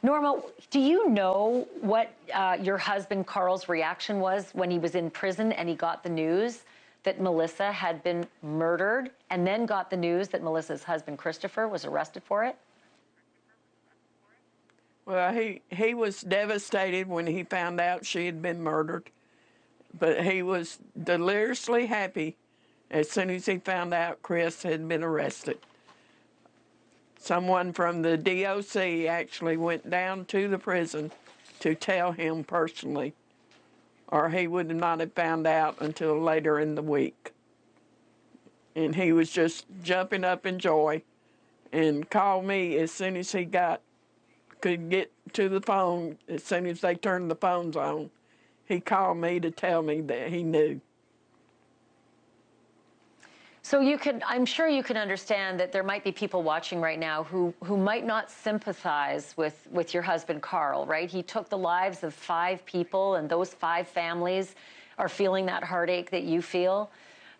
Norma, do you know what your husband Carl's reaction was when he was in prison and he got the news that Melissa had been murdered, and then got the news that Melissa's husband Christopher was arrested for it? Well, he was devastated when he found out she had been murdered, but he was deliriously happy as soon as he found out Chris had been arrested. Someone from the DOC actually went down to the prison to tell him personally, or he would not have found out until later in the week. And he was just jumping up in joy and called me as soon as he could get to the phone. As soon as they turned the phones on, he called me to tell me that he knew. So I'm sure you can understand that there might be people watching right now who might not sympathize with your husband, Carl, right? He took the lives of 5 people, and those 5 families are feeling that heartache that you feel.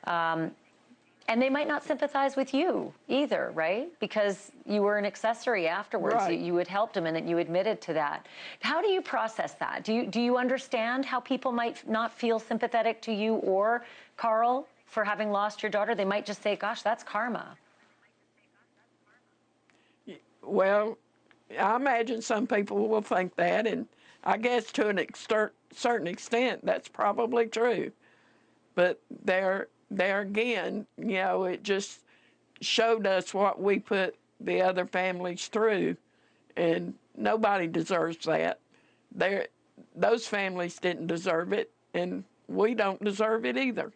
And they might not sympathize with you either, right? Because you were an accessory afterwards. Right. You had helped him, and you admitted to that. How do you process that? Do you understand how people might not feel sympathetic to you or Carl for having lost your daughter? They might just say, gosh, that's karma. Well, I imagine some people will think that, and I guess to a certain extent, that's probably true. But there again, it just showed us what we put the other families through, and nobody deserves that. Those families didn't deserve it, and we don't deserve it either.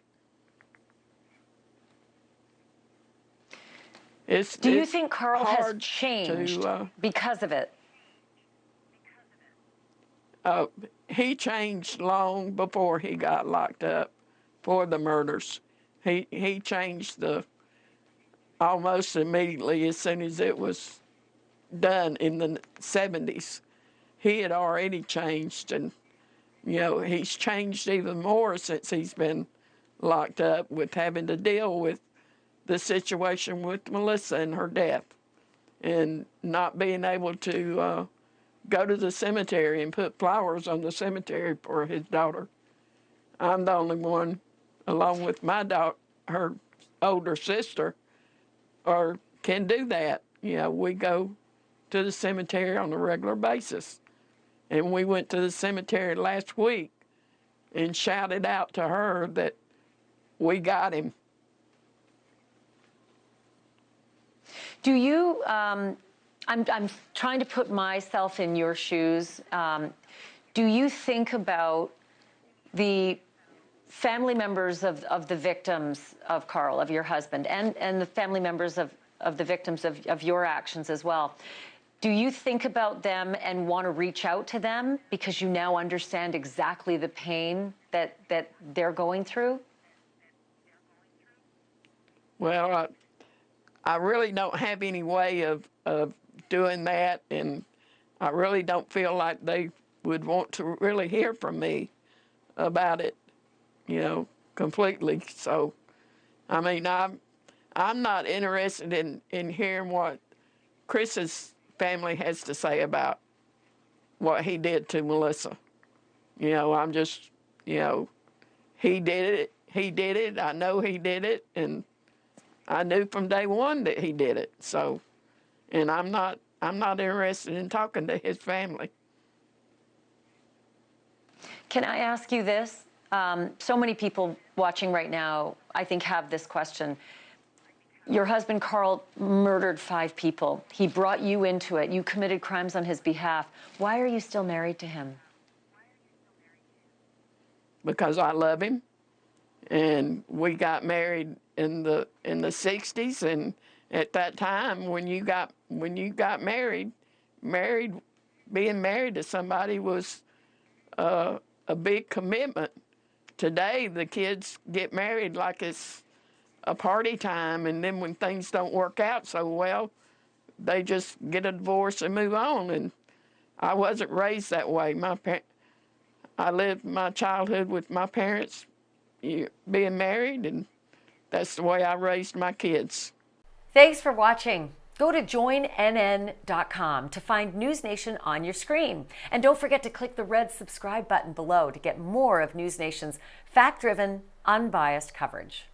Do you think Carl has changed because of it? He changed long before he got locked up for the murders. He changed almost immediately as soon as it was done in the 70s. He had already changed, and he's changed even more since he's been locked up with having to deal with the situation with Melissa and her death, and not being able to go to the cemetery and put flowers on the cemetery for his daughter. I'm the only one, along with my daughter, her older sister, can do that. We go to the cemetery on a regular basis. And we went to the cemetery last week and shouted out to her that we got him. Do you, I'm trying to put myself in your shoes. Do you think about the family members of the victims of Carl, of your husband, and the family members of the victims of your actions as well? Do you think about them and want to reach out to them because you now understand exactly the pain that they're going through? Well, I really don't have any way of doing that, and I really don't feel like they would want to really hear from me about it, completely. So, I mean, I'm not interested in hearing what Chris's family has to say about what he did to Melissa. I'm just, he did it. I know he did it, and I knew from day one that he did it. So, and I'm not interested in talking to his family. Can I ask you this? So many people watching right now, I think, have this question. Your husband, Carl, murdered 5 people. He brought you into it. You committed crimes on his behalf. Why are you still married to him? Because I love him, and we got married in the 60s, and at that time when you got married, being married to somebody was a big commitment. Today the kids get married like it's a party time, and then when things don't work out so well, they just get a divorce and move on. And I wasn't raised that way. I lived my childhood with my parents being married, and that's the way I raised my kids. Thanks for watching. Go to joinnn.com to find NewsNation on your screen. And don't forget to click the red subscribe button below to get more of NewsNation's fact-driven, unbiased coverage.